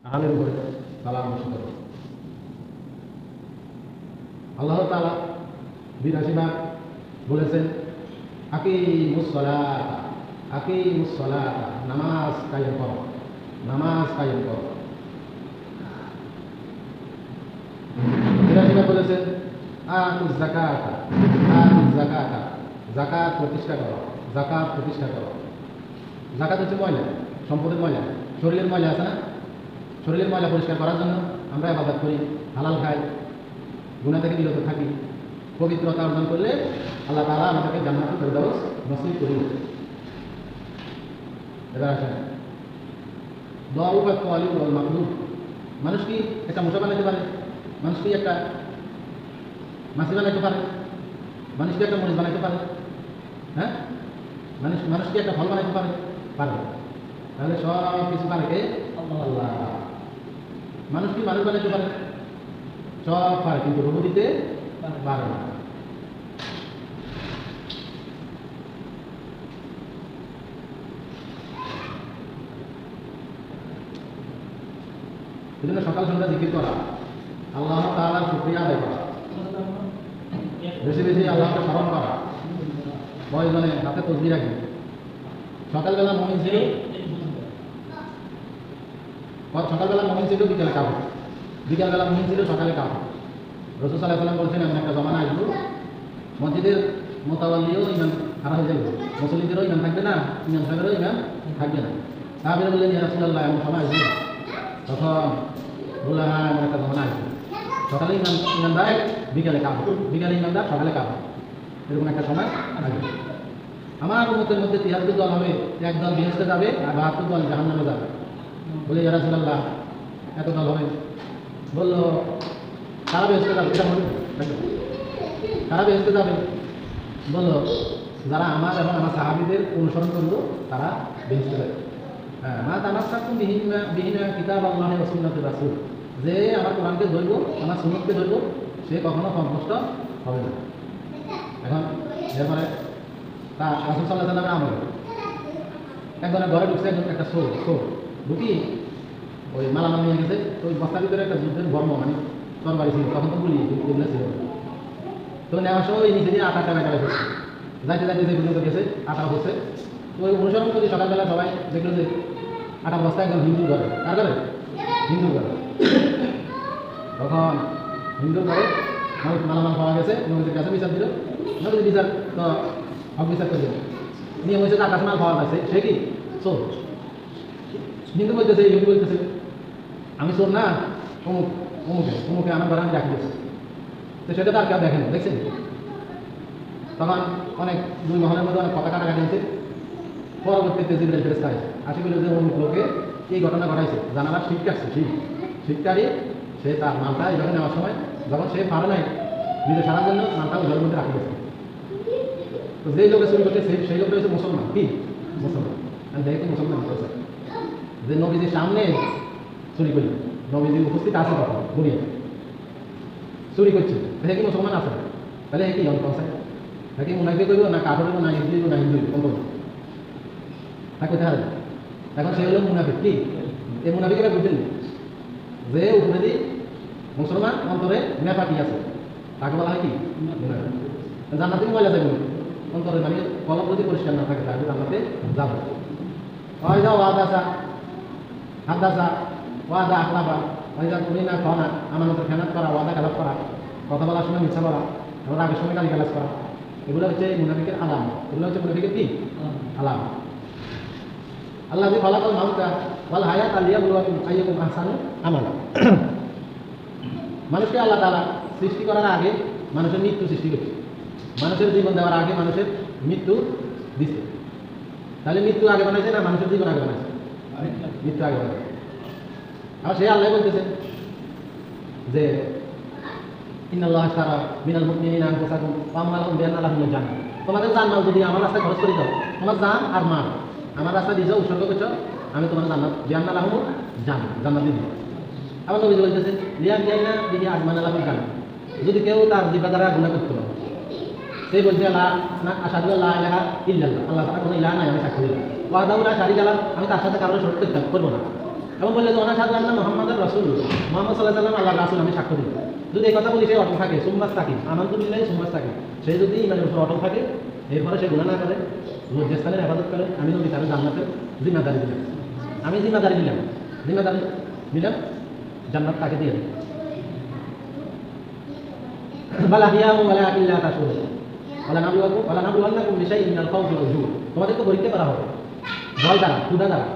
আহালের উপরে সালাম বর্ষণ করো। আল্লাহ তাআলা ৮২ বার বলেছেন আকিমুস সালাতা, আকিমুস সালাতা, নামাজ কায়েম করো, নামাজ কায়েম করো। ৮২ বার বলেছেন আতুজ যাকাতা, আতুজ যাকাতা, যাকাত প্রতিষ্ঠা করো, যাকাত প্রতিষ্ঠা করো। যাকাত হচ্ছে ময়লা, সম্পদের ময়লা, শরীরের ময়লা আছে না, শরীরের ময়লা পরিষ্কার করার জন্য আমরা ইবাদত করি, হালাল খাই, গুনাহ থেকে বিরত থাকি। পবিত্রতা অর্জন করলে আল্লাহ তাআলা আমাদেরকে জান্নাতুল ফেরদাউস নসিব করিবেন। এবার আসেন দুআউ ওয়া তাওয়ালি ওয়াল মাকলুব। মানুষ কি একটা মশা বানাইতে পারে? মানুষ কি একটা মাছি বানাইতে পারে? মানুষ কি একটা মরিচ বানাইতে পারে? হ্যাঁ, মানুষ কি একটা ফল বানাইতে পারে? পারে। তাহলে সব কিছু পারে কে? আল্লাহ। মানুষ কি মানুষ বানাইতে পারে? সব পারে, কিন্তু রূহ দিতে পারে না। এজন্য সকাল সন্ধ্যা জিকির করা, আল্লাহ তাআলার শুকরিয়া আদায় করা, বেশি বেশি আল্লাহকে স্মরণ করা, প্রয়োজনে হাতে তসবিহ রাখি। সকালবেলা মুমিন ছিল, সকালবেলা মুমিন ছিল, বিকেলে কাফের। বিকেলবেলা মুমিন ছিল, সকালে কাফের। রাসূল সাল্লাল্লাহু আলাইহি ওয়াসাল্লাম বলছেন এমন একটা জমানা আসবে মসজিদের মোতাওয়াল্লিও ইমান হারা হয়ে যাবে, মুসল্লিদেরও ইমান থাকবে না, ইমাম সাহেবেরও ইমান থাকবে না। সাহাবীরা বললেন ইয়া রাসূলুল্লাহ এমন সময় আসবে? তখন বললেন হ্যাঁ এমন একটা জমানা আসবে, সকালে ইমানদার, বিকেলে কাফের, বিকেলে ইমানদার, সকালে কাফের, এরকম একটা সময় আসবে। আমার উম্মতের মধ্যে ৭৩ দল হবে, এক দল বেহেশতে যাবে আর ৭২ দল জাহান্নামে যাবে। বলে ইয়া রাসূলুল্লাহ এত দল হবে? বললো কারা বেহেশতে যাবে? এটা বলুন, কারা বেহেশতে যাবে? বললো যারা আমার এবং আমার সাহাবীদের অনুসরণ করলো তারা বেহেশতে যাবে। হ্যাঁ, মা তামাসসাকতুম বিহি কিতাব আল্লাহি ওয়া সুন্নাতি রাসূল, যে আমার কোরআনকে ধরব, আমার সুন্নাতকে ধরব, সে কখনো সন্তুষ্ট হবে না। এখন এরপরে তা রাসূল সাল্লাল্লাহু আলাইহি ওয়াসাল্লামের আমল, একজনের ঘরে ঢুকছে, একটা চোর ঢুকি ওই মালামাল নিয়ে গেছে। তো ওই বস্তার ভিতরে একটা যুদ্ধের বর্ম, মানে তরবারি ছিল, তখন তো গুলি এগুলো ছিল। তো নেওয়ার সময় ওই নিচে দিয়ে আটা টাকা ফেলছে, যাইতে যাইতে যে পর্যন্ত গেছে আটা হচ্ছে। তো ওই অনুসরণ করে সকালবেলা সবাই দেখলো যে আটা বস্তা একদম হিন্দু ঘরে, কার ঘরে? হিন্দু ঘরে। তখন হিন্দু ঘরে মালামাল পাওয়া গেছে, নবীদের কাছে বিচার দিল। নবীদের বিচার তো হক বিচার করে দিল। নিয়ম হয়েছে যে আকাশ মাল পাওয়া যাচ্ছে, সে কি চোর। হিন্দু বলতেছে, হিন্দু বলতেছে আমি চোর না, অমুক অমুকে আমার ঘরে আমি রাখি দিয়েছি। তো সেটা তো আর কেউ দেখেন, দেখছেন? তখন অনেক দুই মহলের মধ্যে অনেক কথা কাটাকাটি হয়েছে। পরবর্তীতে জিবরাইল ফেরেশতা আসে বলে যে অমুক লোকে এই ঘটনা ঘটাইছে, জানালার শিখ কাটছে, শিখকারী সে তার মালটা এইভাবে নেওয়ার সময় যখন সে পারে নাই নিজে সারার জন্য মালটা ওই ঘরের মধ্যে রাখি দিয়েছে। তো যেই লোকে চুরি করছে সেই লোকটা হচ্ছে মুসলমান। কি মুসলমান? দেখে মুসলমান করছে যে নবীজির সামনে চুরি করি, নবীজি উপস্থিত আছে, তখন দুনিয়া চুরি করছে, দেখে কি মুসলমান আছে? তাহলে কি অনকনসেপ্ট, নাকি মুনাফিক করবো না, কাফের হইব না, হিন্দু হইব না, হিন্দু হইব, কোন তা কোথায় হবে? এখন সে হলো মুনাফিক। কি এই মুনাফিকেরা বুঝলেন যে উপরে দিয়ে মুসলমান, অন্তরে নেপাকি আছে, তাকে বলা হয় কি মুনাফিক। জান্নাতে ময়লা যাবে অন্তরে, মানে কলম যদি পরিষ্কার না থাকে তাহলে জান্নাতে যাবে। ওয়াইদা ওয়াদাসা হাদাসা ওয়াদা আখলাফা, ওয়াইদা তুমিনা খানা, আমানতের খেয়ানত করা, ওয়াদা খেলাফ করা, কথা বলার সময় মিথ্যা বলা, এবং আগের সময় গালি গালাজ করা, এগুলো হচ্ছে মুনাফিকের আলামত। এগুলো হচ্ছে মুনাফিকের কি আলামত। আল্লাহ যে খালাকাল মাউতা ওয়াল হায়াতা লিয়াবলুয়াকুম আইয়ুকুম আহসানু আমালা। মানুষকে আল্লাহ তাআলা সৃষ্টি করার আগে মানুষের মৃত্যু সৃষ্টি করছে, মানুষের জীবন দেওয়ার আগে মানুষের মৃত্যু দিচ্ছে। তাহলে মৃত্যু আগে বানাইছে না মানুষের জীবন আগে বানাইছে? মৃত্যু আগে বানাইছে। আর সে আল্লাহ বলতেছেন যে ইন্নাল্লাহা আশতারা মিনাল মুমিনিনা আনফুসাহুম ওয়া আমওয়ালাহুম বিআন্না লাহুমুল জান্নাহ। তোমাদের জান্নাত যদি আমার রাস্তায় খরচ করে দাও, তোমার জান আর মাল আমার রাস্তায় দিয়ে যাও, উৎসর্গ করছো, আমি তোমার জান্নাত বিআন্না লাহুমুল জান্নাহ, জান্নাত দিয়ে দেব। আবার নবী বলতেছেন লিয়া বিআন্না বিহি আজমানা লাহুল জান্নাহ, যদি কেউ তার জিহ্বা দ্বারা গুনাহ করতে পারে, সে বলছে আশহাদু আল্লা ইলাহা ইল্লাল্লাহ, আল্লাহ তাআলা কোনো ইলাহ নাই, আমি সাক্ষ্য দিলাম, ওয়াহদাহু লা শারীকা লাহু, আমি তার সাথে কারোর শরীক করব না, এবং বললে যে অনাসাদ আন্না মোহাম্মদের রসুল, মোহাম্মদ সাল্লাহ সাল্লাম আল্লাহ রাসুল, আমি সাক্ষ্য দিই। যদি এই কথা বলি সে অটল থাকে, সোমবাস থাকে, আনন্দ দিলে সোমবাস থাকে, সে যদি ইমানের উপর অটল থাকে, এরপরে সে গুনাহ না করে, লজ্জাস্থানের হেফাজত করে, আমি নবী তার জান্নাতের জিম্মাদারি দিলাম। আমি জিম্মাদারি দিলাম জান্নাত তাকে দিয়ে দিই। তোমাদেরকে পরীক্ষা করা হবে জল দ্বারা, ক্ষুধা দ্বারা,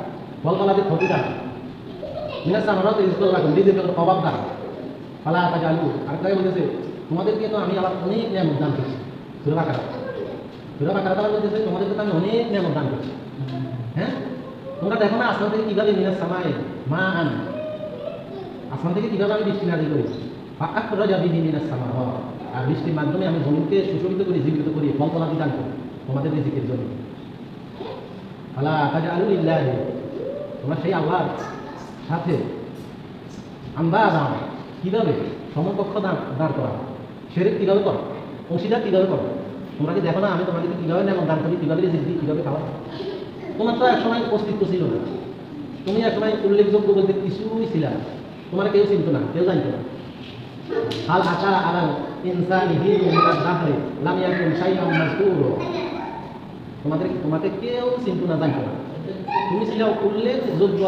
ফলফলাদের ক্ষতি দ্বারা, অভাব দ্বারা। ফালা কাজে আলু আরেকটাই বলতেছে তোমাদেরকে তো আমি আবার অনেক নিয়ামত দান করছি। সুরা বলতেছে তোমাদেরকে তো আমি অনেক নিয়ামত দান করছি। হ্যাঁ, তোমরা দেখো না আসমান থেকে কীভাবে মিনাস সামায় মা আন, আসমান থেকে কীভাবে আমি বৃষ্টি নাজিল করি, মিনাস সামা, আর বৃষ্টির মাধ্যমে আমি জমিকে সুশোভিত করি, জীবিত করি, ফলফলাদি দান করি তোমাদের রিজিকের জন্য। ফালা কাজে আলু ইল্লাহ, তোমরা সেই আল্লাহর সাথে আমরা দাও কীভাবে সমকক্ষ দাঁড় করা, শিরক কীভাবে করো, অংশীদার কীভাবে করো। তোমরা কি দেখো না আমি তোমাদেরকে কীভাবে নেমন দান করি, কীভাবে রিজিক দিই, কীভাবে খাওয়া। তোমার তো একসময় অস্তিত্ব ছিল না, তুমি একসময় উল্লেখযোগ্য বলতে কিছুই ছিল না, তোমার কেউ চিনত না, কেউ জানত না। হাল আশা আলাল ইনসানি হিন মিনাদ দাহরি লাম ইয়াকুন শাইআন মাযকুরা, তোমাকে কেউ চিনত না, জানত না। তুমি ছিল উল্লেখযোগ্য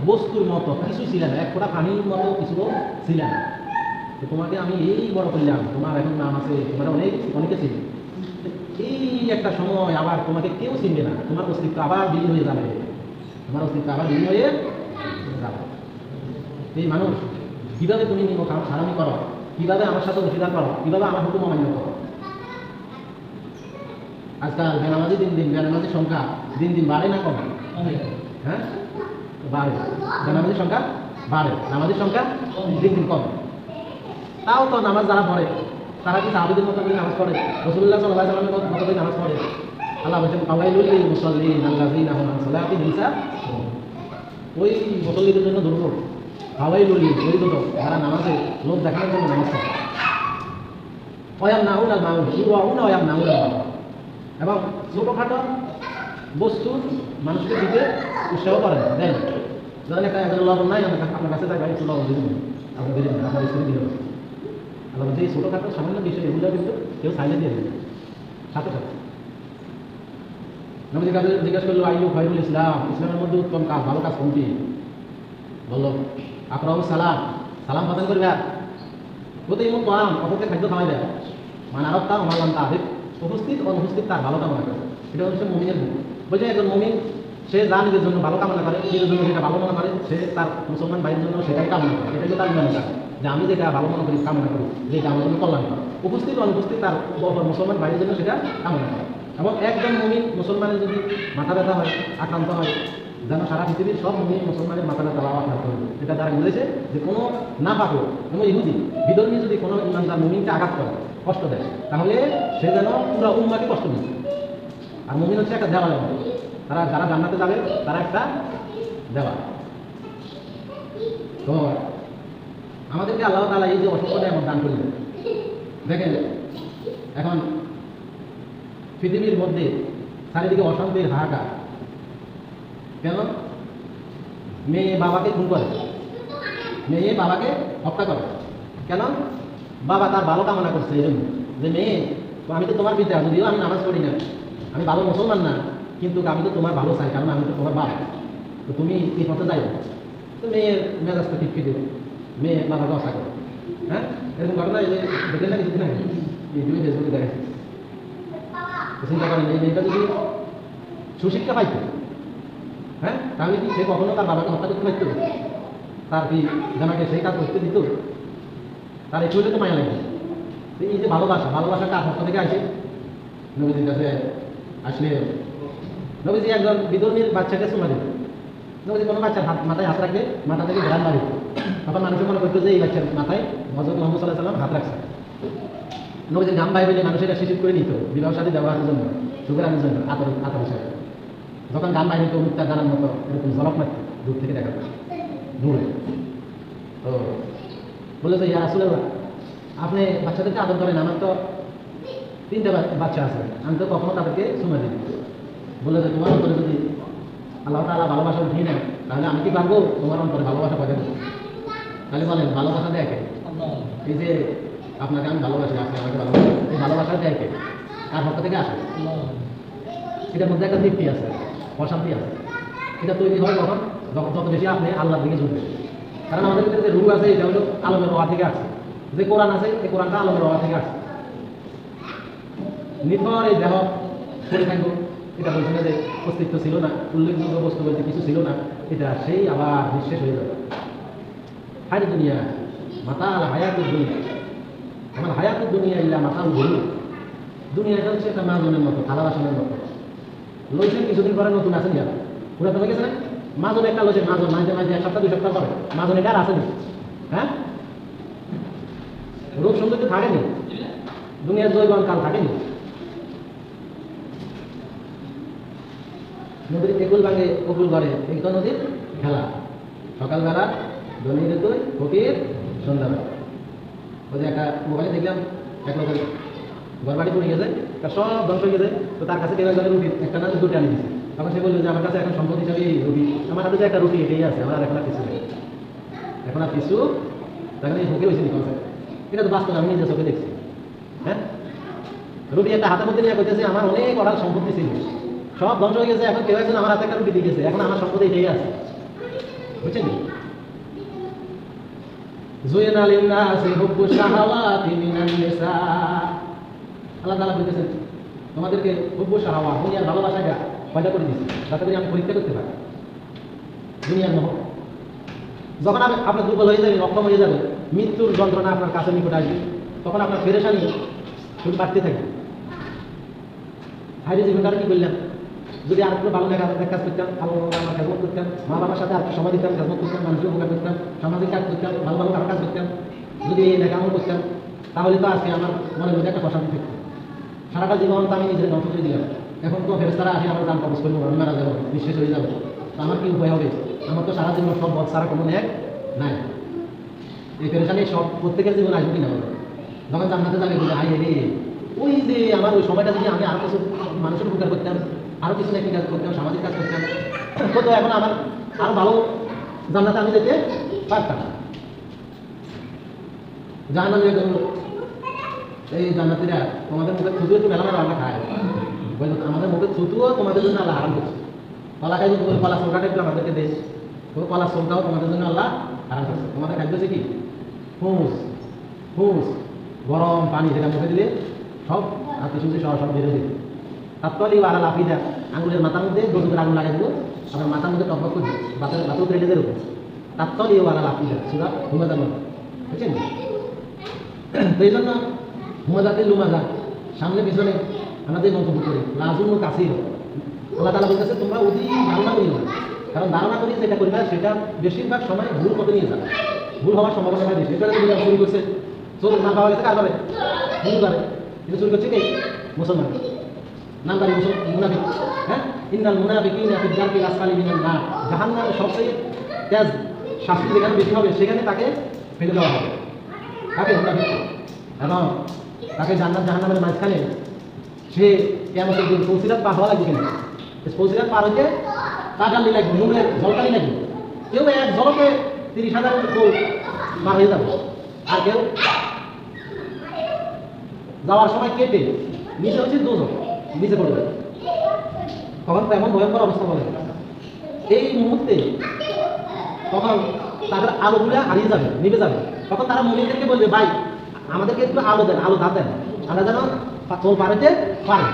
বস্তুর মতো, কিছু ছিল না, এক ফোঁটা পানির মতো কিছু ছিল না। তোমাকে আমি এই বড় করলাম, তোমার এখন নাম আছে, তোমার অনেকে ছিল। এই একটা সময় আবার তোমাকে কেউ চিনবে না, তোমার অস্তিত্ব আবার বিলীন হয়ে যাবে, এই মানুষ কীভাবে তুমি হারামি করো, কীভাবে আমার সাথে অংশীদার করো, কীভাবে আমার হুকুম অমান্য করো। আজকাল বেনামাজির সংখ্যা দিন দিন বাড়ে না কমে? হ্যাঁ, বাড়ে। বেনামাজির সংখ্যা বাড়ে, নামাজের সংখ্যা দিন দিন কমে। তাও তো নামাজ যারা পড়ে তারা কি সাহাবীদের মতো করে নামাজ পড়ে? রাসূলুল্লাহ সাল্লাল্লাহু আলাইহি ওয়াসাল্লামের মতো করে নামাজ পড়ে? আল্লাহ বলেছেন ফাওয়াইলুল লিল মুসাল্লিন আল্লাযীনা হুম আন সালাতিহিম সাহুন। ওই মুসল্লিদের জন্য দুর্ভোগ, ফাওয়াইলুল লিল, ওই দুটো যারা নামাজে লোক দেখানোর জন্য নামাজ পড়ে। ওয়ায়ামনাউন আল মাউন ইউরাউনা ওয়ায়ামনাউন আল মাউন, এবং ছোটোখাটো বস্তু মানুষকে দিতে উৎসাহ করেন, দেন। ধরেন একটা লবণ নাই, আপনার কাছে যাই ভাই একটু লবণ দিন, আপনি দিলেন, আপনার স্ত্রী দিল। আল্লাহ বলছে এই ছোটোখাটো সামান্য বিষয় এগুলো কিন্তু কেউ সাইলে দিয়ে দেবে সাথে সাথে। নবীজির কাছে জিজ্ঞাসা করলো আইয়ু খায়রুল ইসলাম, ইসলামের মধ্যে উত্তম কাজ, ভালো কাজ কোনটি? বললো আকরাউ সালাম, সালাম প্রদান করবে। আর প্রতি এমন তোয়াম, অপরকে খাদ্য খাওয়াইবে। মানে আরব তা মানলাম তাহিব, উপস্থিত অনুপস্থিত তার ভালো কামনা করে, এটা হচ্ছে মুমিনের গুণ। বলছে একজন মুমিন সে যা নিজের জন্য ভালো কামনা করে, নিজের জন্য যেটা ভালো মনে করে, সে তার মুসলমান ভাইয়ের জন্য সেটাই কামনা করে। এটাই তার ইমানের কাজ, যে আমি যেটা ভালো মনে করি, কামনা করি, যেটা আমার জন্য কল্যাণ করে। উপস্থিত অনুপস্থিত তার মুসলমান ভাইয়ের জন্য সেটা কামনা করে। এবং একজন মুমিন মুসলমানের যদি মাথা ব্যথা হয়, আক্রান্ত হয়, যেন সারা পৃথিবীর সব মুমিন মুসলমানের মাথা ব্যথা বা আক্রান্ত হবে। এটা দ্বারা বুঝেছে যে কোনো না পাবো, কোনো ইহুদি বিধর্মী যদি কোনো ইমানদার মুমিনকে আঘাত করে, কষ্ট দেয়, তাহলে সে যেন পুরো উম্মাকে কষ্ট দিচ্ছে। আর মুমিন হচ্ছে একটা দেওয়ালের মতো, তারা যারা জান্নাতে যাবে তারা একটা দেওয়াল। তো আমাদেরকে আল্লাহ তাআলা এই যে অসংখ্য নিয়ামত দান করলেন, দেখেন এখন পৃথিবীর মধ্যে চারিদিকে অশান্তির হাহাকার। কেন? মেয়ে বাবাকে খুন করে, মেয়ে বাবাকে হত্যা করে। কেন? বাবা তার ভালো কামনা করছে এই জন্য, যে মেয়ে আমি তো তোমার পিতা, যদিও আমি নামাজ পড়ি না, আমি ভালো মুসলমান না, কিন্তু আমি তো তোমার ভালো চাই, কারণ আমি তো তোমার বাবা, তো তুমি এই পথে যাই। তো মেয়ের মেজাজটা ঠিক ফিরে, মেয়ে বাবাকে হত্যা করে। হ্যাঁ, এরকম ঘটনা দেখলেন না কিছুদিন আগে ইউটিউবে ফেসবুকে দেখে। চিন্তা করেন এই মেয়েটা যদি সুশিক্ষা পাইত, হ্যাঁ, তাহলে কি সে কখনো তার বাবাকে হত্যা করতে পারত? তার কি জানাকে সেই কাজ করতে দিত? তার একটু হলে তো মায়া লাগবে। এই যে ভালোবাসাটা আপনার থেকে আসে। নবীজির কাছে আসলে নবীজি একজন বিধর্মীর বাচ্চাকে চুমা দিত। নবীজি কোনো বাচ্চার মাথায় হাত রাখলে মাথা থেকে ঘ্রাণ বাড়িত, তখন মানুষের মনে করতো যে এই বাচ্চার মাথায় হযরত মুহাম্মদ সাল্লাল্লাহু আলাইহি ওয়াসাল্লাম হাত রাখছে। নবীজির গাম বাইরে মানুষের শিশির করে নিত বিবাহ সাথে ব্যবহারের জন্য, সুগরানের জন্য, আতর হিসাবে। যখন গান বাইরে তো মুক্তার গানের মতো এরকম ঝলক মারত, দূর থেকে দেখা যায় দূরে। তো বলে যে ইয়া রাসূলুল্লাহ, আপনি বাচ্চাদেরকে আদর করেন, আমার তো 3টে বাচ্চা আছে, আমি তো কখনো তাদেরকে চুমা দিই। বলে যে তোমার উপরে যদি আল্লাহ তাআলা ভালোবাসা উঠিয়ে নেন, তাহলে আমি কি পারবো তোমার অন্তরে ভালোবাসা পয়দা করতে? তাহলে বলেন ভালোবাসা দেয় কে? এই যে আপনাকে আমি ভালোবাসি, আপনি আমাকে ভালোবাসেন, এই ভালোবাসা দেয় কে? কার পক্ষ থেকে আসে? এটার মধ্যে একটা তৃপ্তি আছে, প্রশান্তি আছে। এটা তৈরি হয় যখন যত বেশি আপনি আল্লাহর দিকে ঝুঁকবেন। কারণ আমাদের ভিতরে যে রূহ আছে এটা হলো আলমের রওয়া থেকে আসে, যে কোরআন আছে এই কোরআনটা আলমের রওয়া থেকে আসে। নির্ভর এই দেহ পড়ে থাকবো, এটা বলছে না যে অস্তিত্ব ছিল না, উল্লেখযোগ্য বস্তু বলতে কিছু ছিল না, এটা সেই আবার নিঃশেষ হয়ে যাবে। হায় দুনিয়া মাতা আল হায়াতুদ দুনিয়া, আমার হায়াতুদ দুনিয়া ইল্লা মাতা আল দুনিয়া। দুনিয়াটা হচ্ছে একটা মাজনের মতো, থালা বাসনের মতো। লইছেন কিছুদিন পরে নতুন আসেন যারা পুরা তো গেছে না, মাজন একটা লইছেন, মাজন মাঝে মাঝে 1 সপ্তাহ 2 সপ্তাহ পরে মাজন এটা আর আসেনি। হ্যাঁ, রূপ সৌন্দর্য থাকেনি, দুনিয়ার জৈবন কাল থাকেনি। নদীর একুল ভাঙে অকুল ঘরে, এই তো নদীর খেলা। সকালবেলা ধনীর তুই ফকির সন্ধ্যাবেলা। ওই যে একটা মোবাইলে দেখলাম এক লোকের ঘর বাড়ি পড়ে গেছে, তার সব ধ্বংস হয়ে গেছে, তো তার কাছে কেউ একজনের রুটি একটা না দুটো আনি দিচ্ছে। তখন সে বললো যে আমার কাছে এখন সম্পদ হিসাবে এই রুটি, আমার হাতে যে একটা রুটি এটাই আছে, আমার আর এখন আর কিছু নেই, এখন আর কিছু। তখন এই ফকির হয়েছে নিকলছে, এটা তো বাস্তব, আমি নিজে চোখে দেখছি। হ্যাঁ, রুটি একটা হাতের মধ্যে নিয়ে কইতেছে আমার অনেক অর্ডার সম্পত্তি ছিল, সব ধ্বংস হয়ে গেছে, এখন কেউ একজন আমার হাতে একটা রুটি দিয়ে গেছে, এখন আমার সম্পদ এটাই আছে। বুঝছেন? জুয়িনা লিন-নাসি হুব্বু শাহাওয়াতি মিনান নিসা। আল্লাহ তাআলা বলতেছেন তোমাদেরকে হুব্বু শাহাওয়াত, দুনিয়ার ভালোবাসাটা পয়দা করে দিয়েছি যাতে করে আমি পরীক্ষা করতে পারি দুনিয়ার মোহ। যখন আপনার দুর্বল হয়ে যাবে, অক্ষম হয়ে যাবে, মৃত্যুর যন্ত্রণা আপনার কাছে নিকট আসবে, তখন আপনার পেরেশানি শুধু বাড়তে থাকবে। হাইরে জীবনটা কি করলাম, যদি আর একটু ভালো কাজ করতাম, ভালো আমার খেদমত করতাম, মা বাবার সাথে আর একটু সময় দিতাম, খেদমত করতাম, মানুষের উপকার করতাম, সামাজিক কাজ করতাম, ভালো ভালো কাজ করতাম, যদি এই লেখামল করতাম, তাহলে তো আজকে আমার মনের মধ্যে একটা প্রশান্তি থাকতো। সারাটা জীবন তো আমি নিজের ধ্বংস করে দিলাম, এখন তো ফেরেশতারা আসে আমার দাম কবজ করবো, আমি মারা যাবো, নিঃশেষ হয়ে যাবো, তো আমার কি উপায় হবে? আমার তো সারা জীবন সব বদ সারা কোনো এক নাই। এই ফেরেশানি সব প্রত্যেকের জীবন আসবে কিনা বলো? যখন জান্নাতে যাবে বলে হাই রে, ওই যে আমার ওই সময়টা যদি আমি আরো কিছু মানুষের উপকার করতাম, আরো কিছু একটি কাজ করতাম, সামাজিক কাজ করতাম, তো এখন আমার আরো ভালো জান্নাতে আমি যেতে পারতাম। জাহান্নামে এই জান্নাতীরা তোমাদের মুখে থুতু একটু মেলা মেলা খায়, আমাদের মুখে থুতুও তোমাদের জন্য আল্লাহ হারাম করছে। কলা খাই যদি কলা চৌকাটা একটু আমাদেরকে দেয়, তো কলা চৌকাও তোমাদের জন্য আল্লাহ হারাম করছে। তোমাদের খাদ্য হচ্ছে কি? হুঁস হুঁস, গরম পানি, যেটা মুখে দিলে সব আত্মশুদ্ধি সহ সব বেরো দিবে। তাৎপলি আড়া লাফিদা, আঙুলের মাথার মধ্যে গজুকের আঙুল লাগাই দেবো, আপনার মাথার মধ্যে টকবক করবে, বাতের উপরে লেজের উপর। তাৎপলি আড়া লাফিদা সুরা হুমাজার মধ্যে, বুঝছেন? তো এই জন্য হুমাজাতে লুমাজা, সামনে পিছনে আমাদের মন্তব্য করি, লাজুন কাসির। আল্লাহ তাআলা বলতেছে তোমরা অতি ধারণা করিও না, কারণ ধারণা করি যেটা করবে সেটা বেশিরভাগ সময় ভুল পথে নিয়ে যাবে, ভুল হওয়ার সম্ভাবনা হয় বেশি। এবারে যদি চুরি করছে, চোর না পাওয়া গেছে কার পাবে? ভুল পাবে, কিন্তু চুরি করছে কে? মুসলমান, নামদারি মুনাফিক। হ্যাঁ, ইন্নাল মুনাফিকিনা ফি দারকিল আসফালি মিনান নার, জাহান্নামের সবচেয়ে তেজ শাস্তি যেখানে বেশি হবে সেখানে তাকে ফেলে দেওয়া হবে। তাকে মুনাফিক, এবং তাকে জান্নাত জাহান্নামের মাঝখানে সে কিয়ামতের দিন ফৌসিরাত পার হওয়া লাগবে কিনা, ফৌসিরাত পার হইতে তাকালি লাগবে, নুনের জলকালি লাগবে। কেউ এক জলকে 30,000 ফুল পার হয়ে যাবে, আর কেউ যাওয়ার সময় কেটে নিচে হচ্ছে দুজন নিচে পড়ে যাবে। তখন তো এমন ভয়ঙ্কর অবস্থা বলে, এই মুহূর্তে তখন তাদের আলোগুলা হারিয়ে যাবে, নিভে যাবে। তখন তারা মুমিনদেরকে বলবে ভাই আমাদেরকে একটু আলো দেন, আলো ধার দেন, আমরা যেন চোল পারেতে পারি।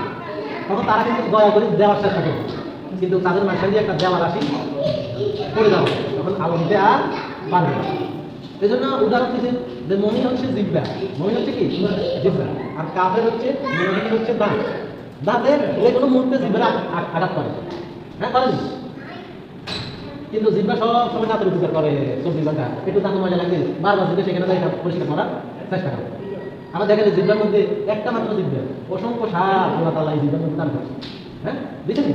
তখন তারা কিন্তু দয়া করে দেওয়ার চেষ্টা করবে, কিন্তু তাদের মাঝখান দিয়ে একটা দেওয়ার আসি পড়ে যাবে, তখন আলো দিতে আর পারবে না। এই জন্য উদাহরণ দিচ্ছে যে মমিন হচ্ছে জিব্বা, মমিন হচ্ছে কি জিব্বা, আর কাফের হচ্ছে মুনাফিক হচ্ছে দাঁত। দাঁতের যে কোনো মুহূর্তে জিব্বা আঘাত করে, হ্যাঁ করেনি, কিন্তু জিব্বা সব সময় দাঁতের উপকার করে 24 ঘন্টা। একটু দাঁত মজা লাগবে বারবার জিব্বা সেখানে যায় পরিষ্কার করার চেষ্টা করে। আমরা দেখা যায় জিব্বার মধ্যে একটা মাত্র জিব্বা, অসংখ্য সাপ আল্লাহ তাআলা এই জিব্বার মধ্যে দান করছে। হ্যাঁ দেখেন,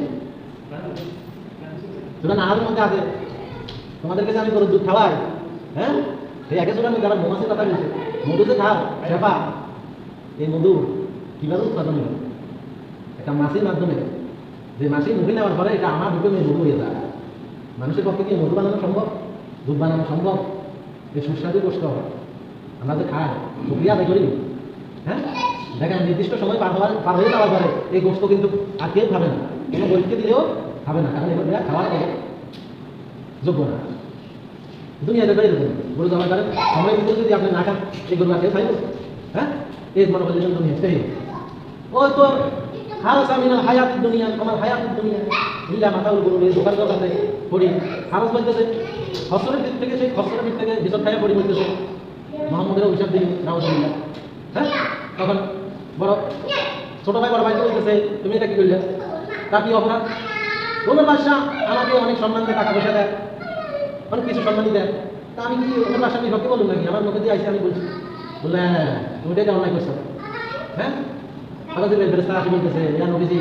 সুতরাং আহারের মধ্যে আছে, তোমাদেরকে যে আমি গরুর দুধ খাওয়াই, হ্যাঁ এই একে সুরার মধ্যে আবার মৌমাছির কথা বলছে, মধু যে খাও শেফা, এই মধু কীভাবে উৎপাদন হবে? একটা মাছির মাধ্যমে, যে মাছি মুখে নেওয়ার পরে এটা আমার ভিতরে মধু হয়ে যায়। মানুষের পক্ষে কি মধু বানানো সম্ভব, দুধ বানানো সম্ভব? এই সুস্বাদু গোষ্ঠ আমরা যে খাই প্রক্রিয়া আদায় করি, হ্যাঁ দেখেন নির্দিষ্ট সময় পার হয়ে যাওয়ার পরে এই গোষ্ঠ কিন্তু আর কেউ খাবে না, কোনো গরিবকে দিলেও খাবে না, কারণ এগুলো খাওয়ার যোগ্য না। দুনিয়াতে বেড়ে দেবেন গরু জমা করেন, সময়ের ভিতরে যদি আপনি না খান এই গরু আর কেউ খাইব? হ্যাঁ এই মনে করলে দুনিয়া সেই ও তো হারস আমিনা হায়াতের দুনিয়া, আমার হায়াতের দুনিয়া ইল্লা মাথাউল গরু দোকান দোকানে পড়ি হারস বলতেছে খসরের দিক থেকে, সেই খসরের দিক থেকে ভিতর খাইয়া পড়ি বলতেছে মোহাম্মদের অভিশাপ দিন নাউজুবিল্লাহ। হ্যাঁ তখন বড় ছোট ভাই বড় ভাইকে বলতেছে তুমি এটা কি করলে, তার কি অপরাধ? ওনার বাদশা আমাকে অনেক সম্মান দেয়, টাকা পয়সা দেয়, অনেক কিছু সম্মানই দেয়, তা আমি কি ওনার বাদশা আমি সত্যি বলুন নাকি? আমার মুখে দিয়ে আইসি আমি বলছি, বললে হ্যাঁ তুমি এটা অন্যায় করছো। হ্যাঁ আবার যদি ফেরেশতা আসি বলতেছে ইয়া নবীজি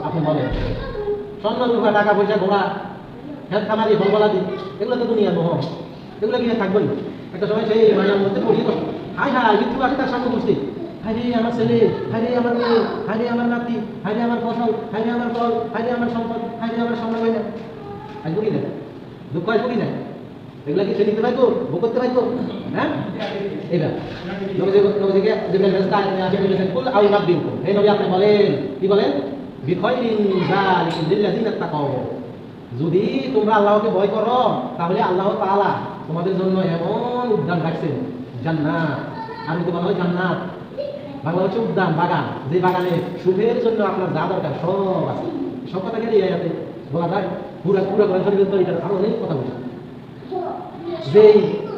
আপনি বলেন স্বর্ণ রূপা টাকা পয়সা ঘোড়া হ্যাঁ খামারি ফলফলাদি এগুলো তো দুনিয়ার মোহ, এগুলো কি থাকবেই? একটা সময় সেই মায়ার মধ্যে পড়িয়ে তো হাই হাই মৃত্যু আসে তার সামনে বসতে, হাই রে আমার ছেলে, হাই রে আমার মেয়ে, হাই রে আমার নাতি, হাই রে আমার ফসল, হাই রে আমার ফল, হাই রে আমার সম্পদ, হাই রে আমার সম্মান হয় না, আসবো কি না? দুঃখ আসবো কি না? এগুলা কি সে নিতে পারতো, ভোগ করতে পারতো? হ্যাঁ এইবার নবীজিকে জিবরাইল ফেরেশতা আসে বলেছেন কুল আউনাব্বিউকুম, হে নবী আপনি বলেন, কি বলেন? বিখাইরিন যালিকুম লিল্লাযিনা তাকাও, যদি তোমরা আল্লাহকে ভয় করো তাহলে আল্লাহ তাআলা তোমাদের জন্য এমন উদ্যান রাখছেন জান্নাত, আর যদি বলা হয় জান্নাত বাংলা হচ্ছে উদ্যান বাগান, যে বাগানে সুখের জন্য আপনার যা দরকার সব আছে। সব কথা গেলে এই আয়াতে বলা যায়, পুরা পুরা করে ধরে এটা আরো অনেক কথা বলছে। যেই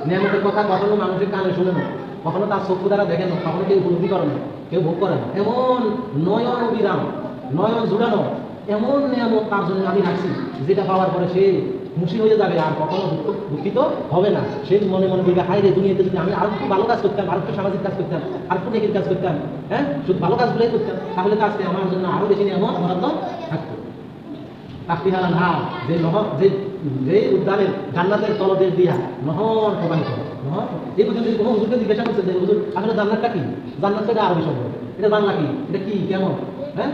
নিয়ামতের কথা কখনো মানুষের কানে শুনে না, কখনো তার চক্ষু দ্বারা দেখে না, কখনো কেউ উপলব্ধি করে না, কেউ ভোগ করে না, এমন নয়ন অবিরাম নয়ন জুড়ানো এমন নিয়ামত তার জন্য আমি রাখছি, যেটা পাওয়ার পরে সে খুশি হয়ে যাবে, আর কখনো দুঃখিত হবে না। সে মনে মনে বলবে হাই রে দুনিয়াতে যদি আমি আর একটু ভালো কাজ করতাম, আর একটু সামাজিক কাজ করতাম, আর একটু নেকির কাজ করতাম, হ্যাঁ শুধু ভালো কাজগুলোই করতাম, তাহলে তো আজকে আমার জন্য আরো বেশি নিয়ামত বরাদ্দ থাকতো। তাকতিহাল আনহার, যে নহর, যে উদ্যানের জান্নাতের তলদেশ দিয়া নহর প্রবাহিত, নহর। এই পর্যন্ত কোনো হুজুরকে জিজ্ঞাসা করছে যে হুজুর আসলে জান্নাতটা কি? জান্নাতটা এটা আরবি শব্দ, এটা বাংলা কি, এটা কি কেমন? হ্যাঁ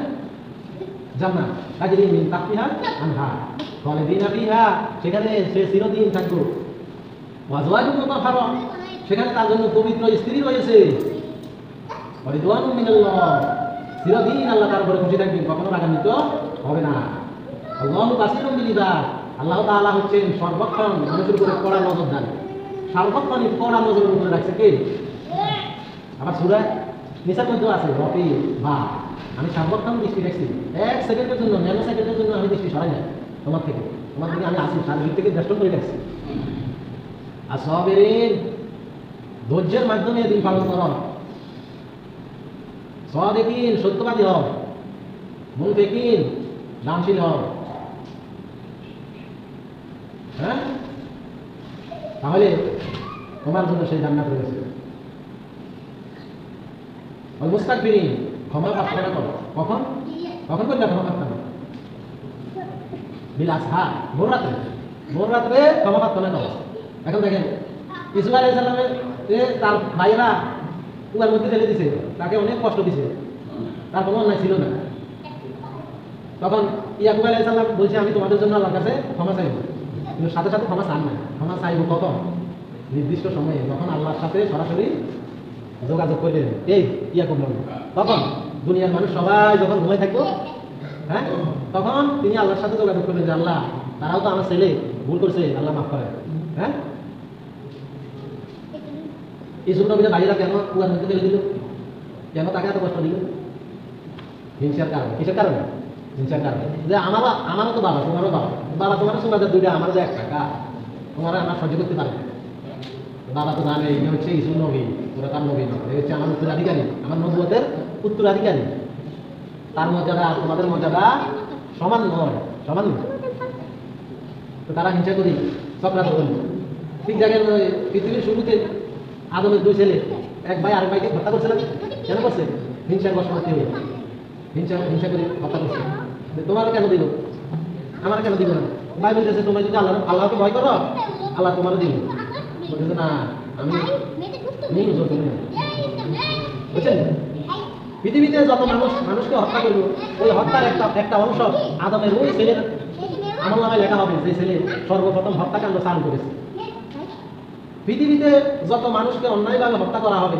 জান্নাত তাজরি মিন তাকতিহাল আনহার খালিদিনা ফিহা, সেখানে সে চিরদিন থাকবে। ওয়াজওয়াজুন মুতাহহারা, সেখানে তার জন্য পবিত্র স্ত্রী রয়েছে। ওয়া রিদওয়ানুম মিনাল্লাহ, চিরদিন আল্লাহ তার উপরে খুশি থাকবেন, কখনো রাগান্বিত হবে না। আল্লাহু বাসীরুম বিল ইবাদ, আল্লাহ তাআলা হচ্ছেন সর্বক্ষণ মানুষের উপরে কড়া নজরদার, সর্বক্ষণ কড়া নজরের উপরে রাখছে কে? আবার সূরা নিসার মধ্যে আছে রফি বা, আমি সর্বক্ষণ দৃষ্টি রাখছি, এক সেকেন্ডের জন্য, ন্যানো সেকেন্ডের জন্য আমি দৃষ্টি সরাই না তোমার থেকে আমি আসি, সার্বিক থেকে দ্রষ্টন করে রাখছি। আর সাবিরিন, ধৈর্যের মাধ্যমে দিন পালন কর, সাদিকিন, সত্যবাদী হও, মুনফিকিন, দানশীল হও। হ্যাঁ তাহলে তোমার জন্য সেই জান্নাত রয়েছে। ওয়াল মুস্তাকবিরিন, ক্ষমা প্রার্থনা করো, কখন কখন করলে ক্ষমা প্রার্থনা? বিল আসহার, ভোর রাত্রে ক্ষমা প্রার্থনা করো। এখন দেখেন ইসমাঈল আলাইহিস সালামের তার ভাইয়েরা কুয়ার মধ্যে ফেলে দিছে, তাকে অনেক কষ্ট দিছে, তার কোনো অন্যায় ছিল না। তখন ইয়াকুব আলাইহিস সালাম বলছে আমি তোমাদের জন্য আল্লাহর কাছে ক্ষমা চাইব, কিন্তু সাথে সাথে ক্ষমা চান না, ক্ষমা চাইব কখন? নির্দিষ্ট সময়ে, যখন আল্লাহর সাথে সরাসরি যোগাযোগ করবেন। এই ইয়াকুব নবী তখন দুনিয়ার মানুষ সবাই যখন ঘুমায় থাকবো, হ্যাঁ তখন তিনি আল্লাহর সাথে যোগাযোগ করবেন যে আল্লাহ তারাও তো আমার ছেলে ভুল করছে, আল্লাহ মাফ করে। হ্যাঁ ইউসুফ নবীর ভাইয়েরা কেন কুয়ার মধ্যে ফেলে দিল? কেন তাকে এত কষ্ট দিল? হিংসার কারণে। কিসের কারণে? হিংসার কারণে। যে আমারও তো বাবা, তোমারও বাবা তোমারও তোমাদের দুইটা, আমার যে একটা, তোমারা আমার সহ্য করতে পারে। বাবা তো জানে এই হচ্ছে ইউসুফ নবী, তোরা তার নবী নয়, এই হচ্ছে আমার উত্তরাধিকারী, আমার নবুয়তের উত্তরাধিকারী, তার মর্যাদা তোমাদের মর্যাদা সমান নয়, সমান নয়। তো তারা হিংসা করি চক্রান্ত করি। ঠিক জায়গায় পৃথিবীর শুরুতে আদমের দুই ছেলে, এক ভাই আরেক ভাইকে হত্যা করছে না? কেন করছে? হিংসার বশবর্তী হয়ে হিংসা করে হত্যা করছে। তোমারও কেন দিব, আমার কেন দিব না? ভাই বলতেছে তোমরা যদি আল্লাহকে ভয় করো আল্লাহ তোমারও দিব। বলতেছে না আমি নেই, বুঝছেন? পৃথিবীতে যত মানুষকে হত্যা করবো, ওই হত্যার একটা অংশ আদমের ওই ছেলের আমলনামায় লেখা হবে যে ছেলে সর্বপ্রথম হত্যাকাণ্ড চালু করেছে। পৃথিবীতে যত মানুষকে অন্যায়ভাবে হত্যা করা হবে,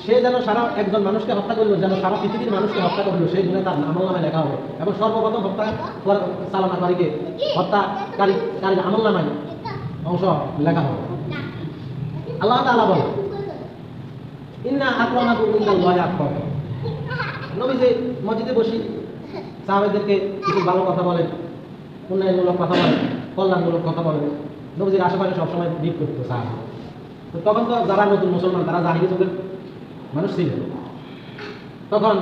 সে যেন সারা একজন মানুষকে হত্যা করলো, যেন সারা পৃথিবীর মানুষকে হত্যা করলো, সেই গুণে তার আমলনামায় লেখা হবে। এবং সর্বপ্রথম হত্যা চালনাকারীকে হত্যাকারী আমলনামায় অংশ লেখা হবে। আল্লাহ তাআলা বলে, ইন্না আকরামাকুম ইনদাল্লাহি আতকাকুম। নবী যে মসজিদে বসি সাহাবাদেরকে কিছু ভালো কথা বলেন, উন্নয়নমূলক কথা বলেন, কল্যাণমূলক কথা বলেন, নবীজির আশেপাশে সবসময় ভিড় করতো সাহাবা। তো তখন তো যারা নতুন মুসলমান তারা জাহিলি যুগের মানুষ ছিল। তখন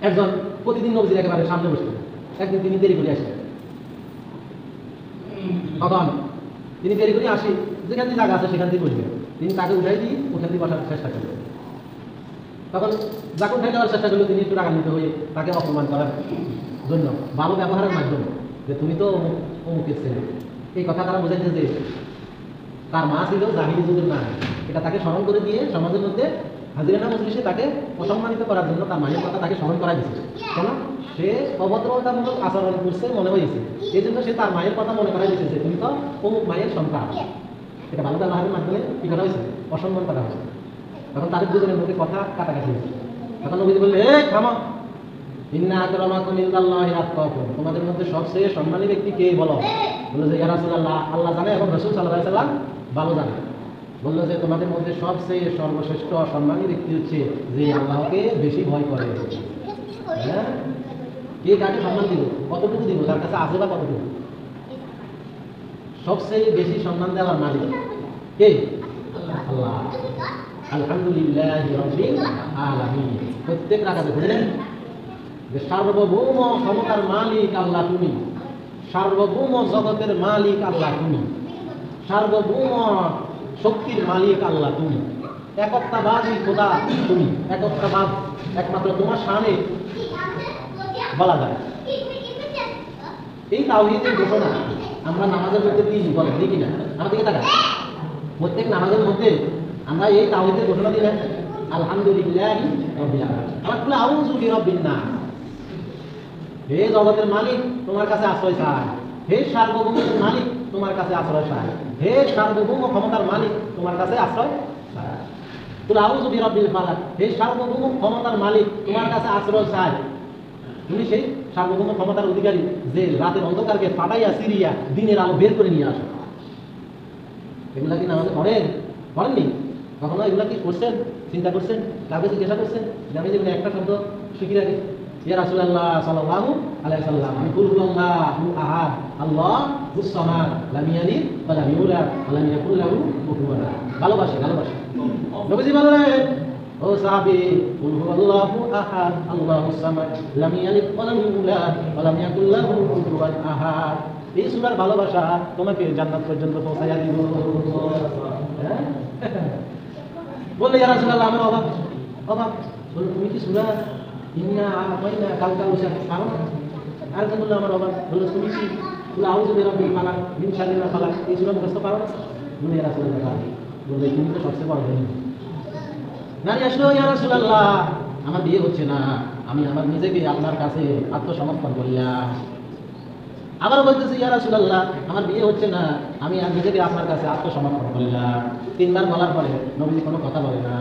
একজন প্রতিদিন নবীজির একেবারে সামনে বসতেন। একদিন তিনি দেরি করে আসলেন। তখন তিনি দেরি করে আসি, যেখান থেকে জায়গা আছে সেখান থেকে বসবেন। তিনি তাকে উঠাই দিয়ে ওখান থেকে বসার চেষ্টা করলেন। তখন যাকে উঠাই দেওয়ার চেষ্টা করলো, তিনি একটু রাগান্বিত হয়ে তাকে অপমান করার জন্য ভালো ব্যবহারের মাধ্যমে, যে তুমি তো অমুকের ছেলে, এই কথা তারা বোঝাইছে যে তার মা ছিল জাহিলি যুগের না, এটা তাকে স্মরণ করে দিয়ে সমাজের মধ্যে হাজিরানা মজলিসে তাকে অসম্মানিত করার জন্য তার মায়ের কথা তাকে স্মরণ করা দিয়েছে। কেন? সে অভদ্রতামূলক আচরণ করছে মনে হয়েছে, এই জন্য সে তার মায়ের কথা মনে করা দিয়েছে যে তুমি তো অমুক মায়ের সন্তান। এটা ভালো ব্যবহারের মাধ্যমে কি করা হয়েছে? অসম্মান করা হয়েছে। তখন তাদের দুজনের মধ্যে কথা কাটাকাটি হয়েছে। তখন নবী বললেন, এই থামো, ইন্না আকরামাকুম ইনদাল্লাহি আতকাকুম। তোমাদের মধ্যে সবচেয়ে সম্মানী ব্যক্তি কে বলো? বললো যে ইয়া রাসূলুল্লাহ, আল্লাহ জানে এবং রাসূল সাল্লাল্লাহু আলাইহি সাল্লাম ভালো জানে। বললো যে তোমাদের মধ্যে সবচেয়ে সর্বশ্রেষ্ঠ সম্মানী ব্যক্তি হচ্ছে যে আল্লাহকে বেশি ভয় করে। হ্যাঁ, কে কাকে সম্মান দিব? কতটুকু দিব? তার কাছে আছে বা কতটুকু? সবচেয়ে বেশি সম্মান দেওয়ার মালিক কে? আল্লাহ। আলহামদুলিল্লাহি রাব্বিল আলামিন। প্রত্যেক রাকাতে বললেন যে সার্বভৌম ক্ষমতার মালিক আল্লাহ তুমি, সার্বভৌম জগতের মালিক আল্লাহ তুমি, সার্বভৌম শক্তির মালিক আল্লাহ তুমি, একত্ববাদী খোদা তুমি, একত্ববাদ একমাত্র তোমার শানে বলা যায়। এই তাওহীদের ঘোষণা আমরা নামাজের মধ্যে দিই, বলেন দেখি না? আমার দিকে তাকান, প্রত্যেক নামাজের মধ্যে আমরা এই তাওহীদের ঘোষণা দিই না, আলহামদুলিল্লাহি রাব্বিল আলামিন। আমরা বলি আউযু বিরাব্বিন নাস। হে জগতের মালিক, তোমার কাছে আশ্রয় চাই। হে সার্বভৌম মালিক, তোমার কাছে আশ্রয় চাই। হে সার্বভৌম ক্ষমতার মালিক, তোমার কাছে আশ্রয় চাই। কুল আউযু বিরাব্বিল ফালাক। হে সার্বভৌম ক্ষমতার মালিক, তোমার কাছে আশ্রয় চাই। তুমি সেই সার্বভৌম ক্ষমতার অধিকারী যে রাতের অন্ধকারকে ফাটাইয়া সিরিয়া দিনের আলো বের করে নিয়ে আসো। এগুলা কি নামাজে পড়েননি? কখনো এগুলা কি করছেন? চিন্তা করছেন? কাউকে জিজ্ঞাসা করছেন যে আমি যেগুলো একটা শব্দ শিখি রাখি, ইয়া রাসূলুল্লাহ সাল্লাল্লাহু আলাইহি সাল্লাম, আমি কুল হুয়াল্লাহু আহাদ আল্লাহুস সামাদ লাম ইয়ালিদ ওয়া লাম ইউলাদ ওয়া লাম ইয়াকুল লাহু কুফুওয়ান আহাদ। ভালোবাসি। নবীজি বললেন, ও সাহাবী, কুল হুয়াল্লাহু আহাদ আল্লাহুস সামাদ লাম ইয়ালিদ ওয়া লাম ইউলাদ ওয়া লাম ইয়াকুল লাহু কুফুওয়ান আহাদ। এই সূরার ভালোবাসা তোমাকে জান্নাত পর্যন্ত পৌঁছাইয়া দিব। বললে ইয়া রাসূলুল্লাহ, আমার অবাক। বলল, তুমি কি সূরা ইন্না আ'তাইনা কাল উসা পারো না? আর কেন বললো আমার অবাক। বললো, তুমি কি কুল আউযু বিরাব্বিল ফালাক মিন শাররি মা খালাক এই সূরা মুখস্থ পারো না? বললো, ইয়া রাসূলুল্লাহ। বললো, তুমি তো সবচেয়ে বড় ধনী। নারী আসলো, ইয়া রাসূলুল্লাহ, আমার বিয়ে হচ্ছে না, আমি আমার নিজেকে আপনার কাছে আত্মসমর্পণ করলাম। আবার বলতেছি, ইয়া রাসূলুল্লাহ, আমার বিয়ে হচ্ছে না, আমি নিজেকে আপনার কাছে আত্মসমর্পণ করলাম। তিনবার বলার পরে নবী কোনো কথা বলে না।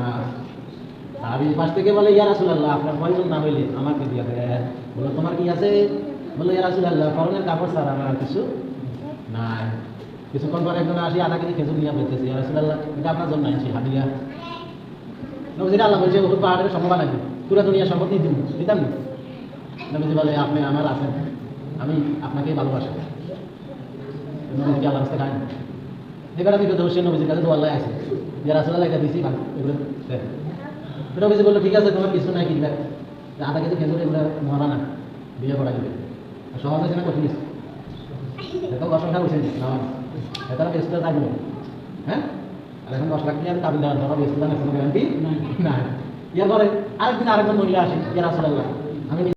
সাহাবী পাশ থেকে বলে, ইয়া রাসূলুল্লাহ, আপনার প্রয়োজন না হইলে আমাকে দিয়ে দেন। বললো, তোমার কি আছে? বললো, ইয়া রাসূলুল্লাহ, পরনের কাপড় ছাড়া আমার আর কিছু নাই। কিছুক্ষণ পরে একজন আসি আধা কেজি খেজুর নিয়ে বলতেছে, ইয়া রাসূলুল্লাহ, এটা আপনার জন্য আনছি হাদিয়া। নবীজি আল্লাহ বলছে, ওর পাহাড়ের সম্ভব নাকি? পুরা দুনিয়া সম্পত্তি দিতাম না। নবীজি বলে, আপনি আমার আছেন, আমি আপনাকে ভালোবাসি। নবীজি আল্লাহ রাস্তায় খায়। এবার আমি তো দোষী নবীজির কাছে দোয়া আছে, ইয়া রাসূলুল্লাহ, এটা দিছি ভালো, এগুলো নবীজি বললো, ঠিক আছে, তোমার কিছু নাই, কিনবে আধা কেজি খেজুর, এগুলো মরা না, বিয়ে করা দিবে। সহজ হয়েছে না কঠিন? এখন 10 টাকা বসে না, এটা ব্যস্ত থাকবে। হ্যাঁ, আর এখন 10 লাখ টাকা কাবিল দেওয়ার ধরো ব্যস্ত, কোনো গ্যারান্টি না। ইয়ার পরে আরেকদিন আরেকজন মহিলা আসে, ইয়া রাসূলুল্লাহ, আমি